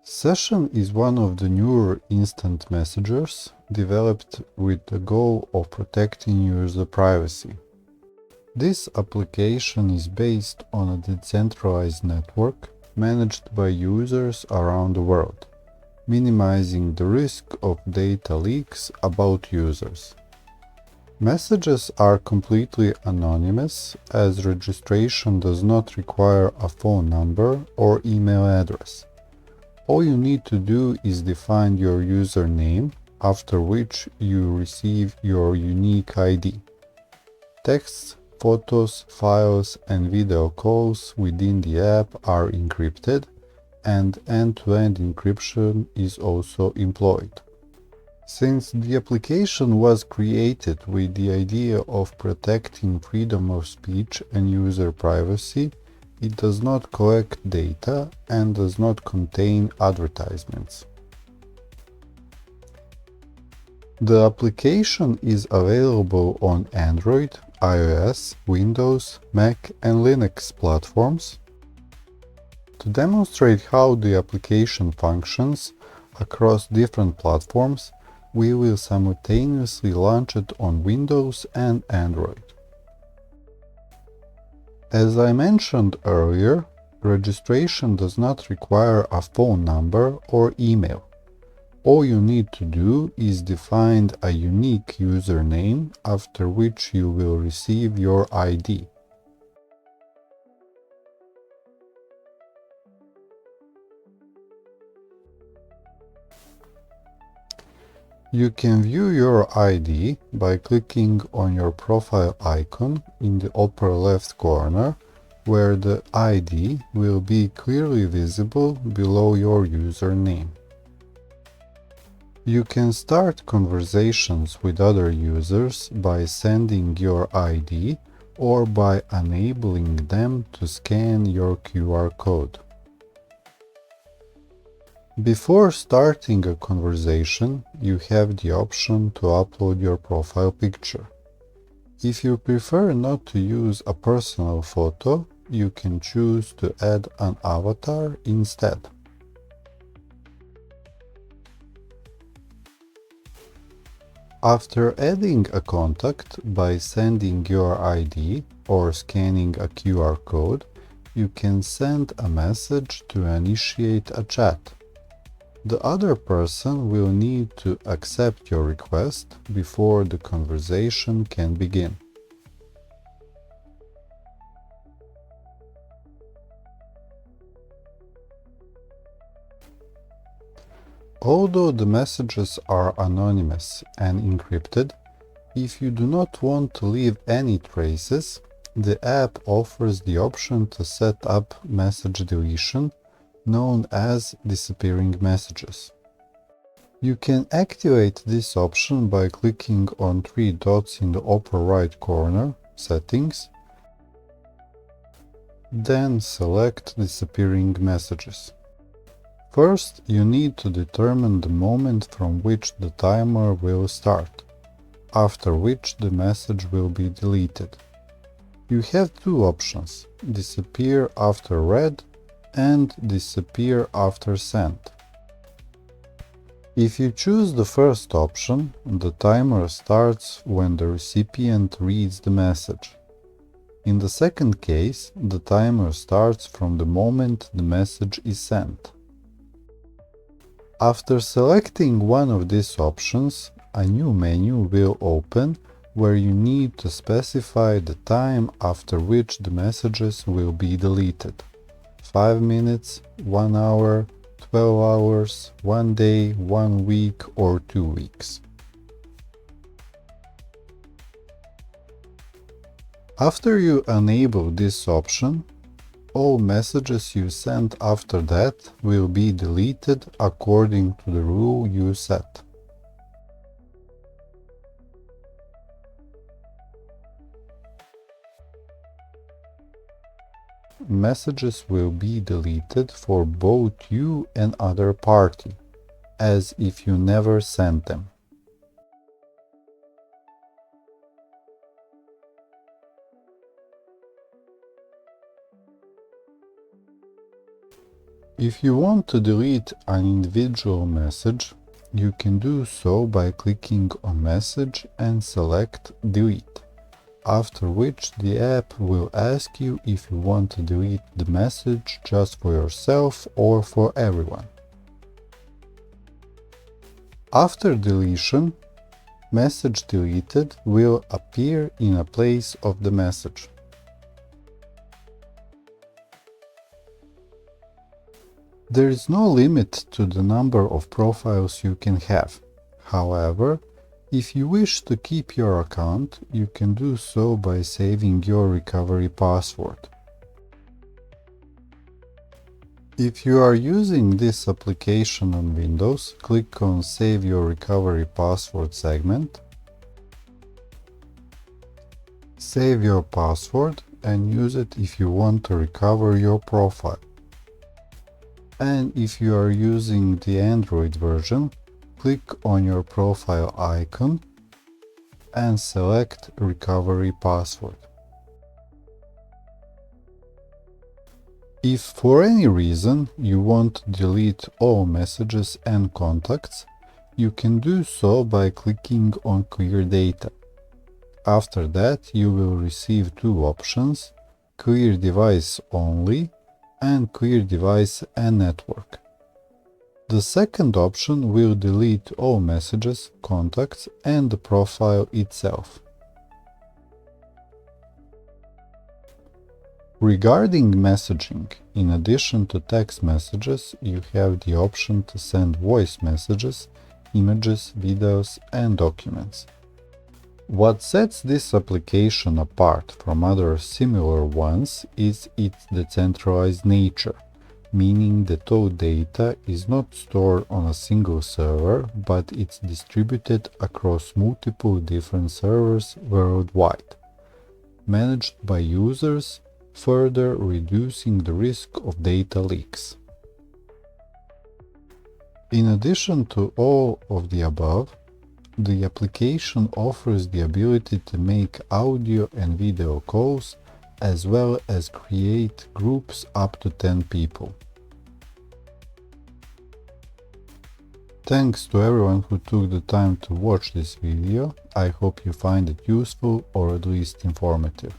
Session is one of the newer instant messengers developed with the goal of protecting user privacy. This application is based on a decentralized network managed by users around the world, minimizing the risk of data leaks about users. Messages are completely anonymous, as registration does not require a phone number or email address. All you need to do is define your username, after which you receive your unique ID. Texts, photos, files, and video calls within the app are encrypted, and end-to-end encryption is also employed. Since the application was created with the idea of protecting freedom of speech and user privacy, it does not collect data and does not contain advertisements. The application is available on Android, iOS, Windows, Mac, and Linux platforms. To demonstrate how the application functions across different platforms, we will simultaneously launch it on Windows and Android. As I mentioned earlier, registration does not require a phone number or email. All you need to do is define a unique username, after which you will receive your ID. You can view your ID by clicking on your profile icon in the upper left corner, where the ID will be clearly visible below your username. You can start conversations with other users by sending your ID or by enabling them to scan your QR code. Before starting a conversation, you have the option to upload your profile picture. If you prefer not to use a personal photo, you can choose to add an avatar instead. After adding a contact by sending your ID or scanning a QR code, you can send a message to initiate a chat. The other person will need to accept your request before the conversation can begin. Although the messages are anonymous and encrypted, if you do not want to leave any traces, the app offers the option to set up message deletion, known as disappearing messages. You can activate this option by clicking on three dots in the upper right corner, Settings, then select Disappearing Messages. First, you need to determine the moment from which the timer will start, after which the message will be deleted. You have two options: disappear after read and disappear after sent. If you choose the first option, the timer starts when the recipient reads the message. In the second case, the timer starts from the moment the message is sent. After selecting one of these options, a new menu will open where you need to specify the time after which the messages will be deleted: 5 minutes, 1 hour, 12 hours, 1 day, 1 week, or 2 weeks. After you enable this option, all messages you sent after that will be deleted according to the rule you set. Messages will be deleted for both you and other party, as if you never sent them. If you want to delete an individual message, you can do so by clicking on Message and select Delete, after which the app will ask you if you want to delete the message just for yourself or for everyone. After deletion, Message deleted will appear in a place of the message. There is no limit to the number of profiles you can have. However, if you wish to keep your account, you can do so by saving your recovery password. If you are using this application on Windows, click on Save your recovery password segment. Save your password and use it if you want to recover your profile. And if you are using the Android version, click on your profile icon and select Recovery Password. If for any reason you want to delete all messages and contacts, you can do so by clicking on Clear Data. After that, you will receive two options: Clear Device Only and Clear Device and Network. The second option will delete all messages, contacts, and the profile itself. Regarding messaging, in addition to text messages, you have the option to send voice messages, images, videos, and documents. What sets this application apart from other similar ones is its decentralized nature, meaning that all data is not stored on a single server, but it's distributed across multiple different servers worldwide, managed by users, further reducing the risk of data leaks. In addition to all of the above, the application offers the ability to make audio and video calls, as well as create groups up to 10 people. Thanks to everyone who took the time to watch this video. I hope you find it useful or at least informative.